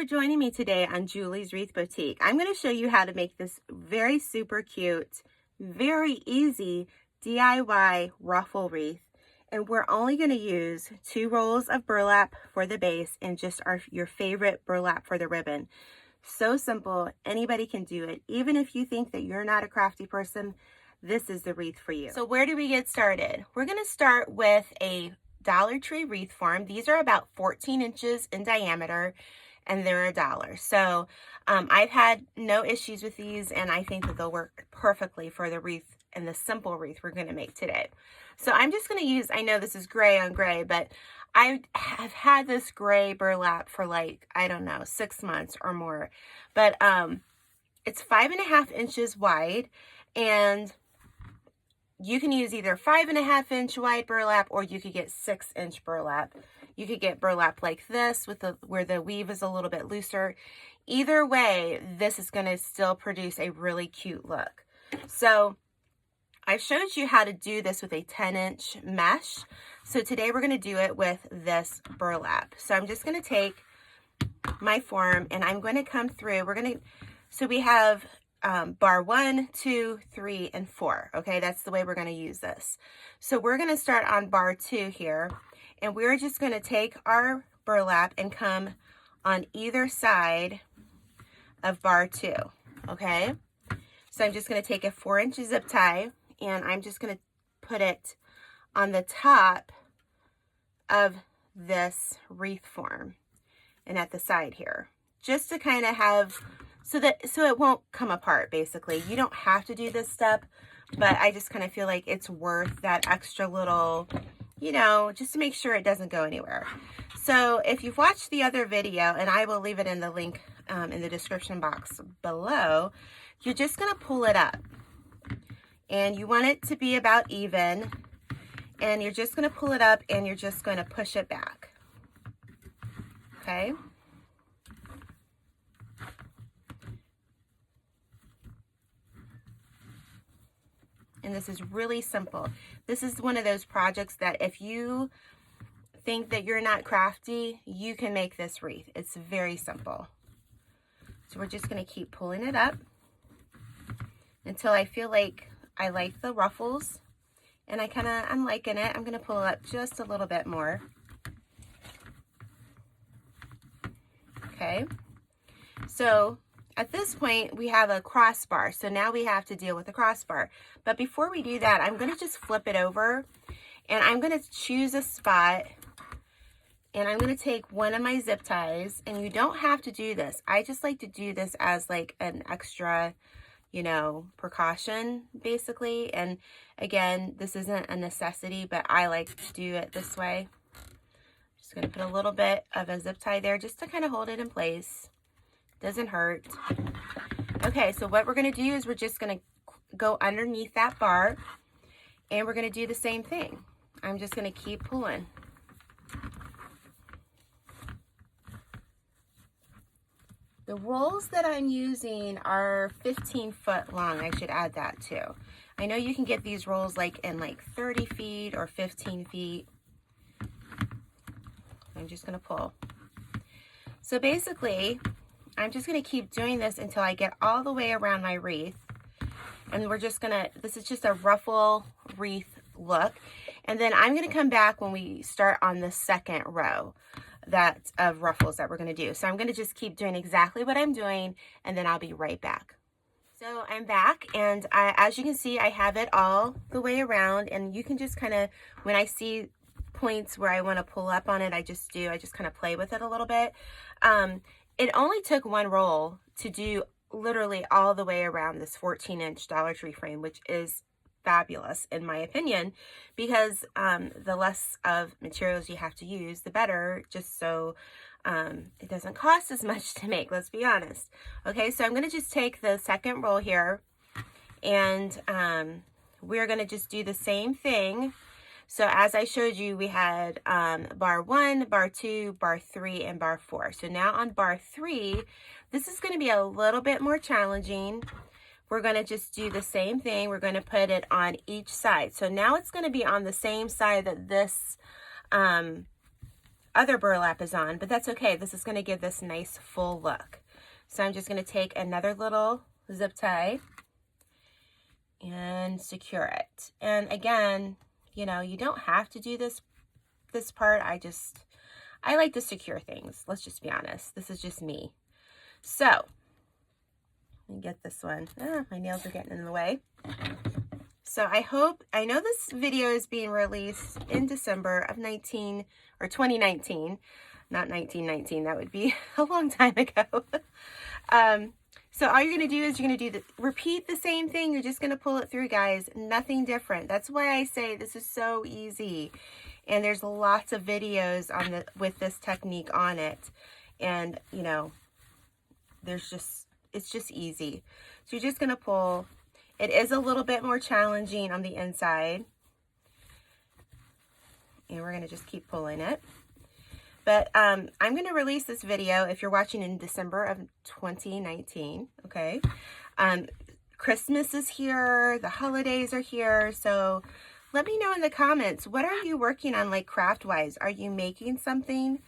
for joining me today on Julie's Wreath Boutique. I'm going to show you how to make this very super cute, very easy DIY ruffle wreath. And we're only going to use 2 rolls of burlap for the base and just your favorite burlap for the ribbon. So simple, anybody can do it. Even if you think that you're not a crafty person, this is the wreath for you. So where do we get started? We're going to start with a Dollar Tree wreath form. These are about 14 inches in diameter and they're $1. So I've had no issues with these, and I think that they'll work perfectly for the wreath and the simple wreath we're going to make today. So I'm just going to use, I know this is gray on gray, but I have had this gray burlap for like, I don't know, 6 months or more. But it's 5.5 inches wide, and you can use either 5.5 inch wide burlap, or you could get 6-inch burlap. You could get burlap like this with where the weave is a little bit looser. Either way, this is going to still produce a really cute look. So I've showed you how to do this with a 10-inch mesh. So today we're going to do it with this burlap. So I'm just going to take my form and I'm going to come through. So we have bar 1, 2, 3, and 4. Okay, that's the way we're going to use this. So we're going to start on bar 2 here, and we're just going to take our burlap and come on either side of bar 2. Okay, so I'm just going to take a 4-inch zip tie, and I'm just going to put it on the top of this wreath form and at the side here, just to kind of have so it won't come apart. Basically, you don't have to do this step, but I just kind of feel like it's worth that extra little, just to make sure it doesn't go anywhere. So if you've watched the other video, and I will leave it in the link in the description box below, you're just going to pull it up, and you want it to be about even, and you're just going to pull it up and you're just going to push it back. Okay. And this is really simple. This is one of those projects that if you think that you're not crafty, you can make this wreath. It's very simple. So we're just going to keep pulling it up until I feel like I like the ruffles, and I'm liking it. I'm going to pull it up just a little bit more. Okay. So at this point, we have a crossbar, so now we have to deal with the crossbar. But before we do that, I'm going to just flip it over, and I'm going to choose a spot, and I'm going to take one of my zip ties, and you don't have to do this. I just like to do this as like an extra, precaution, basically. And again, this isn't a necessity, but I like to do it this way. Just going to put a little bit of a zip tie there just to kind of hold it in place. Doesn't hurt. Okay, so what we're going to do is we're just going to go underneath that bar, and we're going to do the same thing. I'm just going to keep pulling. The rolls that I'm using are 15 foot long. I should add that too. I know you can get these rolls in 30 feet or 15 feet. I'm just going to pull. So basically, I'm just going to keep doing this until I get all the way around my wreath. And we're just going to, this is just a ruffle wreath look. And then I'm going to come back when we start on the second row of ruffles that we're going to do. So I'm going to just keep doing exactly what I'm doing, and then I'll be right back. So I'm back, and as you can see, I have it all the way around, and you can just kind of, when I see points where I want to pull up on it, I just kind of play with it a little bit. It only took 1 roll to do literally all the way around this 14-inch Dollar Tree frame, which is fabulous in my opinion, because the less of materials you have to use, the better, just so it doesn't cost as much to make, let's be honest. Okay, so I'm going to just take the second roll here, and we're going to just do the same thing. So as I showed you, we had bar 1, bar 2, bar 3, and bar 4. So now on bar 3, this is going to be a little bit more challenging. We're going to just do the same thing. We're going to put it on each side. So now it's going to be on the same side that this other burlap is on, but that's okay. This is going to give this nice full look. So I'm just going to take another little zip tie and secure it. And again, you know, you don't have to do this part. I like to secure things. Let's just be honest. This is just me. So let me get this one. My nails are getting in the way. So I know this video is being released in December of 2019, not 1919. That would be a long time ago. So all you're going to do is you're going to repeat the same thing. You're just going to pull it through, guys. Nothing different. That's why I say this is so easy. And there's lots of videos with this technique on it. And, you know, it's just easy. So you're just going to pull. It is a little bit more challenging on the inside. And we're going to just keep pulling it. But I'm going to release this video if you're watching in December of 2019, okay? Christmas is here, the holidays are here, so let me know in the comments, what are you working on, like craft-wise? Are you making something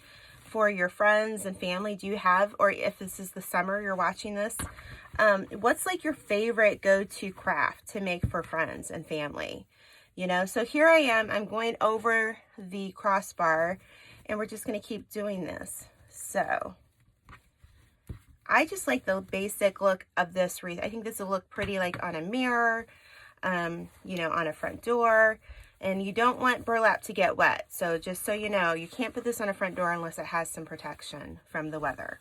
for your friends and family? Do you have, or if this is the summer you're watching this, what's like your favorite go-to craft to make for friends and family? You know, so here I am, I'm going over the crossbar, and we're just going to keep doing this. So I just like the basic look of this wreath. I think this will look pretty like on a mirror, you know, on a front door. And you don't want burlap to get wet. So just so you know, you can't put this on a front door unless it has some protection from the weather.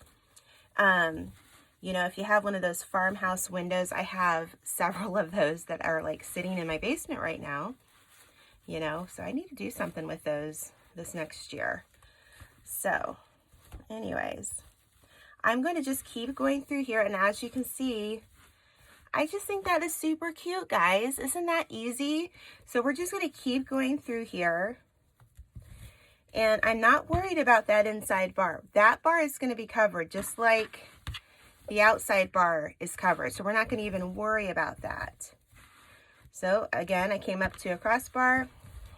You know, if you have one of those farmhouse windows, I have several of those that are like sitting in my basement right now. You know, so I need to do something with those this next year. So anyways, I'm going to just keep going through here. And as you can see, I just think that is super cute, guys. Isn't that easy? So we're just going to keep going through here. And I'm not worried about that inside bar. That bar is going to be covered just like the outside bar is covered. So we're not going to even worry about that. So again, I came up to a crossbar.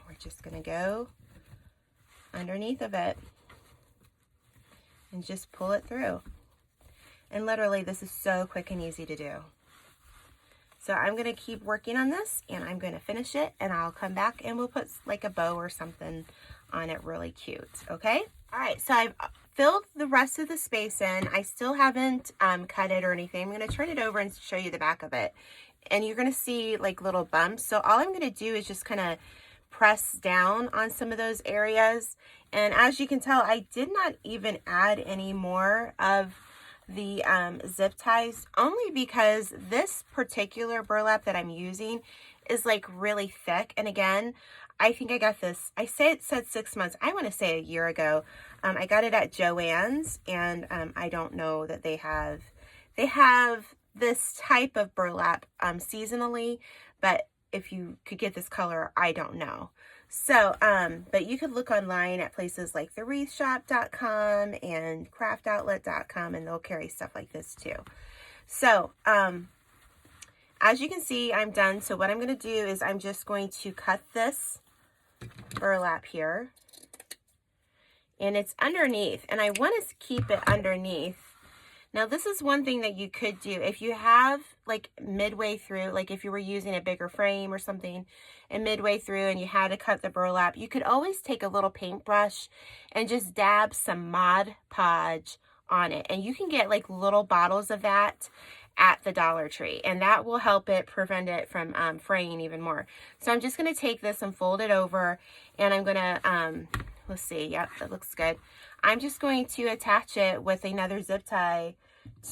We're just going to go underneath of it and just pull it through. And literally, this is so quick and easy to do. So I'm going to keep working on this, and I'm going to finish it, and I'll come back and we'll put like a bow or something on it really cute, okay? All right, so I've filled the rest of the space in. I still haven't cut it or anything. I'm going to turn it over and show you the back of it. And you're going to see like little bumps. So all I'm going to do is just kind of press down on some of those areas. And as you can tell, I did not even add any more of the zip ties, only because this particular burlap that I'm using is like really thick. And again, I think I got this, it said 6 months. I want to say a year ago. I got it at Joann's, and I don't know that they have this type of burlap seasonally, but if you could get this color, I don't know. So, but you could look online at places like thewreathshop.com and craftoutlet.com, and they'll carry stuff like this too. So, as you can see, I'm done. So what I'm going to do is I'm just going to cut this burlap here, and it's underneath, and I want to keep it underneath. Now, this is one thing that you could do if you have like midway through, like if you were using a bigger frame or something, and midway through and you had to cut the burlap, you could always take a little paintbrush and just dab some Mod Podge on it. And you can get like little bottles of that at the Dollar Tree, and that will help it prevent it from fraying even more. So I'm just going to take this and fold it over, and I'm going to, let's see, yep, that looks good. I'm just going to attach it with another zip tie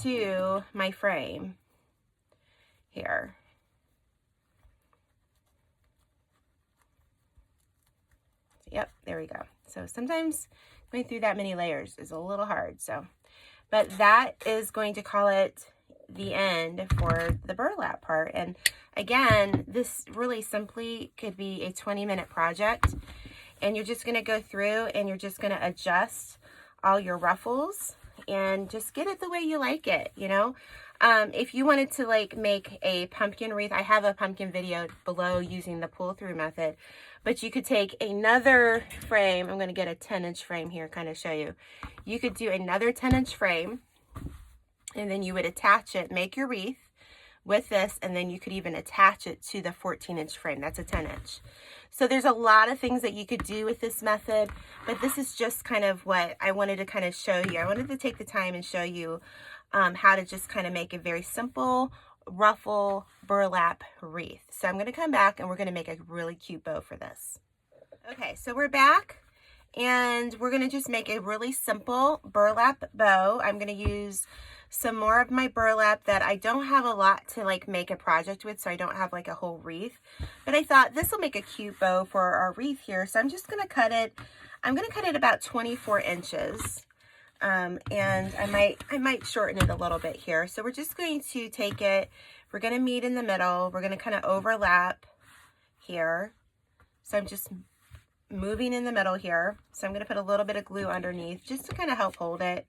to my frame here. Yep, there we go. So sometimes going through that many layers is a little hard. So, but that is going to call it the end for the burlap part. And again, this really simply could be a 20-minute project. And you're just going to go through and you're just going to adjust all your ruffles and just get it the way you like it, you know. If you wanted to like make a pumpkin wreath, I have a pumpkin video below using the pull-through method. But you could take another frame. I'm going to get a 10-inch frame here, kind of show you. You could do another 10-inch frame, and then you would attach it, make your wreath with this, and then you could even attach it to the 14-inch frame. That's a 10-inch. So there's a lot of things that you could do with this method, but this is just kind of what I wanted to kind of show you. I wanted to take the time and show you how to just kind of make a very simple ruffle burlap wreath. So I'm going to come back and we're going to make a really cute bow for this. Okay, so we're back and we're going to just make a really simple burlap bow. I'm going to use some more of my burlap that I don't have a lot to like make a project with, so I don't have like a whole wreath, but I thought this will make a cute bow for our wreath here. So I'm just going to cut it. I'm going to cut it about 24 inches. And I might shorten it a little bit here. So we're just going to take it, we're going to meet in the middle. We're going to kind of overlap here. So I'm just moving in the middle here. So I'm going to put a little bit of glue underneath just to kind of help hold it.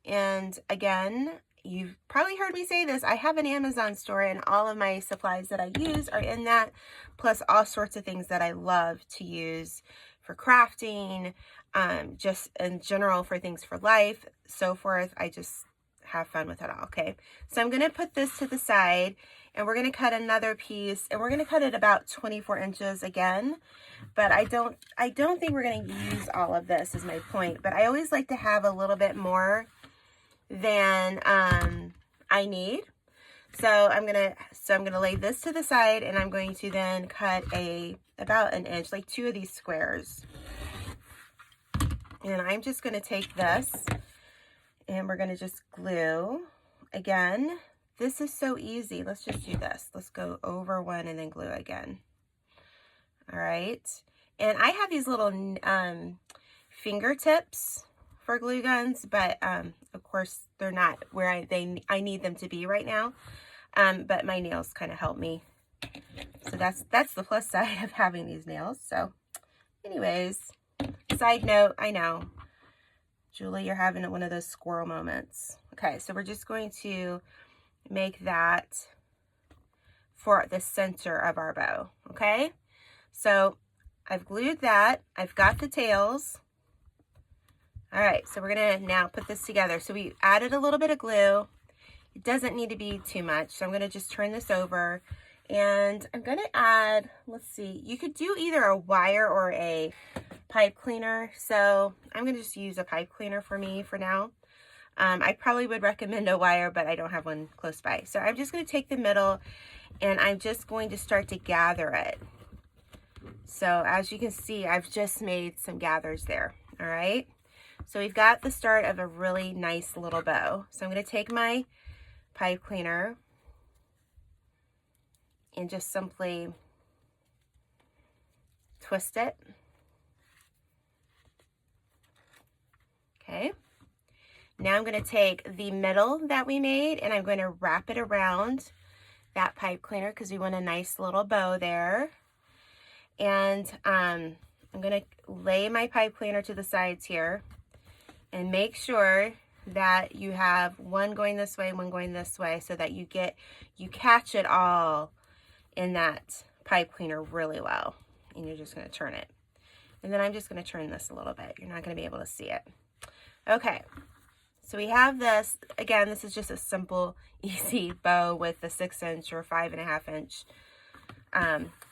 And again, you've probably heard me say this, I have an Amazon store and all of my supplies that I use are in that, plus all sorts of things that I love to use for crafting, just in general for things for life, so forth. I just have fun with it all, okay? So I'm gonna put this to the side and we're gonna cut another piece and we're gonna cut it about 24 inches again, but I don't think we're gonna use all of this is my point, but I always like to have a little bit more than I need. So I'm gonna lay this to the side and I'm going to then cut about an inch, like 2 of these squares. And I'm just gonna take this and we're gonna just glue. Again, this is so easy. Let's just do this. Let's go over one and then glue again. All right. And I have these little fingertips for glue guns, but of course they're not where I need them to be right now. But my nails kind of help me. So that's the plus side of having these nails. So anyways, side note, I know, Julie, you're having one of those squirrel moments. Okay, so we're just going to make that for the center of our bow, okay? So I've glued that, I've got the tails. All right, so we're gonna now put this together. So we added a little bit of glue. It doesn't need to be too much. So I'm gonna just turn this over and I'm gonna add, let's see, you could do either a wire or a pipe cleaner. So I'm gonna just use a pipe cleaner for me for now. I probably would recommend a wire, but I don't have one close by. So I'm just gonna take the middle and I'm just going to start to gather it. So as you can see, I've just made some gathers there, all right? So we've got the start of a really nice little bow. So I'm going to take my pipe cleaner and just simply twist it. Okay. Now I'm going to take the middle that we made and I'm going to wrap it around that pipe cleaner because we want a nice little bow there. And I'm going to lay my pipe cleaner to the sides here. And make sure that you have one going this way, one going this way, so that you catch it all in that pipe cleaner really well. And you're just gonna turn it. And then I'm just gonna turn this a little bit. You're not gonna be able to see it. Okay, so we have this. Again, this is just a simple, easy bow with the 6-inch or 5.5 inch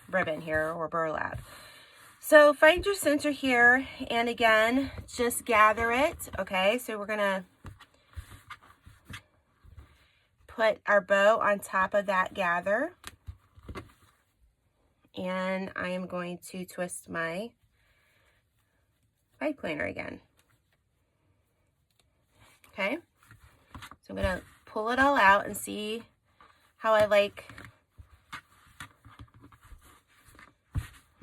ribbon here or burlap. So find your center here, and again, just gather it, okay? So we're gonna put our bow on top of that gather, and I am going to twist my pipe cleaner again, okay? So I'm gonna pull it all out and see how I like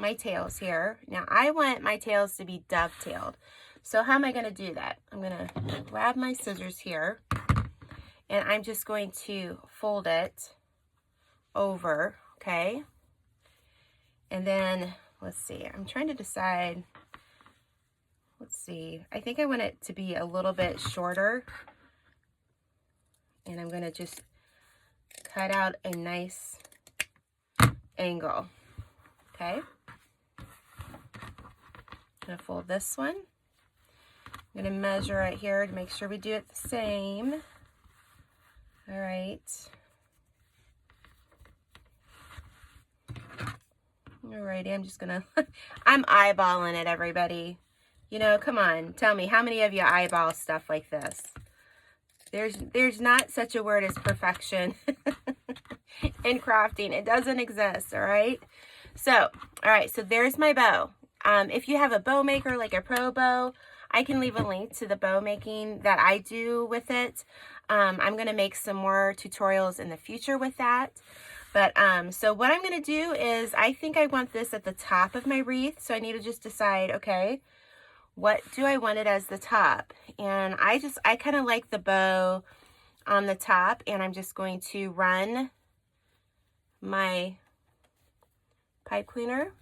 my tails here. Now I want my tails to be dovetailed. So how am I going to do that? I'm going to grab my scissors here and I'm just going to fold it over, okay? And then, let's see, I'm trying to decide, let's see, I think I want it to be a little bit shorter. And I'm going to just cut out a nice angle. Okay. I'm going to fold this one. I'm going to measure it here to make sure we do it the same. All right. Alrighty, I'm just gonna, I'm eyeballing it, everybody. You know, come on, tell me, how many of you eyeball stuff like this? There's not such a word as perfection in crafting. It doesn't exist, all right? So, all right, so there's my bow. If you have a bow maker, like a pro bow, I can leave a link to the bow making that I do with it. I'm gonna make some more tutorials in the future with that. But, so what I'm going to do is, I think I want this at the top of my wreath. So I need to just decide, okay, what do I want it as the top? And I kind of like the bow on the top, and I'm just going to run my pipe cleaner.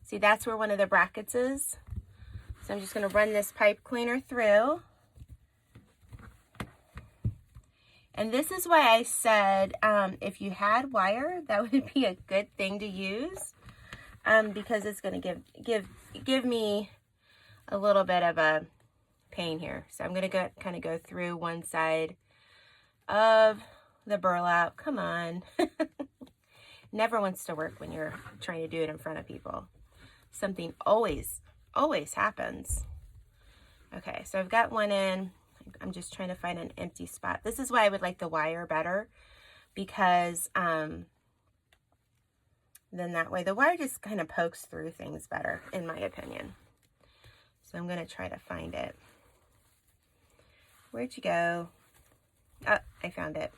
See, that's where one of the brackets is. So I'm just going to run this pipe cleaner through. And this is why I said, if you had wire, that would be a good thing to use, because it's going to give me a little bit of a pain here. So I'm going to kind of go through one side of the burlap. Come on. Never wants to work when you're trying to do it in front of people. Something always happens. Okay, so I've got one in. I'm just trying to find an empty spot. This is why I would like the wire better, because then that way the wire just kind of pokes through things better, in my opinion. So I'm going to try to find it. Where'd you go? Oh, I found it.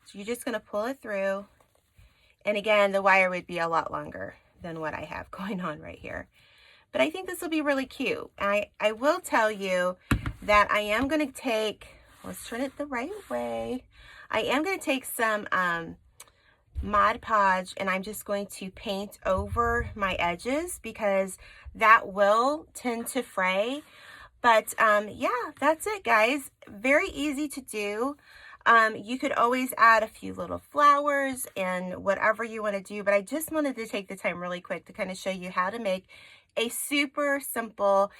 So you're just going to pull it through. And again, the wire would be a lot longer than what I have going on right here. But I think this will be really cute. I will tell you that I am going to take, let's turn it the right way. I am going to take some Mod Podge, and I'm just going to paint over my edges, because that will tend to fray. But yeah, that's it, guys. Very easy to do. You could always add a few little flowers and whatever you want to do, but I just wanted to take the time really quick to kind of show you how to make a super simple,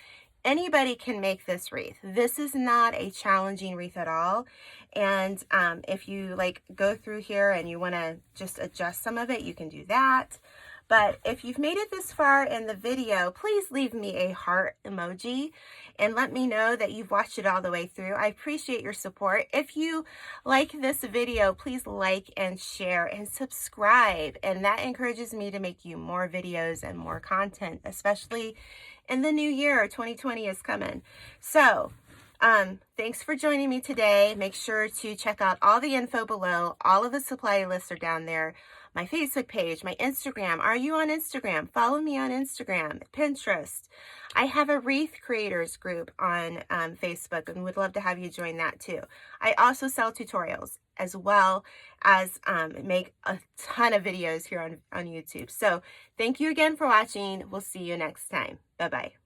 anybody can make this wreath. This is not a challenging wreath at all. And if you like go through here and you want to just adjust some of it, you can do that. But if you've made it this far in the video, please leave me a heart emoji and let me know that you've watched it all the way through. I appreciate your support. If you like this video, please like and share and subscribe. And that encourages me to make you more videos and more content, especially in the new year. 2020 is coming. So thanks for joining me today. Make sure to check out all the info below. All of the supply lists are down there. My Facebook page, my Instagram. Are you on Instagram? Follow me on Instagram, Pinterest. I have a wreath creators group on Facebook, and would love to have you join that too. I also sell tutorials, as well as make a ton of videos here on YouTube. So thank you again for watching. We'll see you next time. Bye-bye.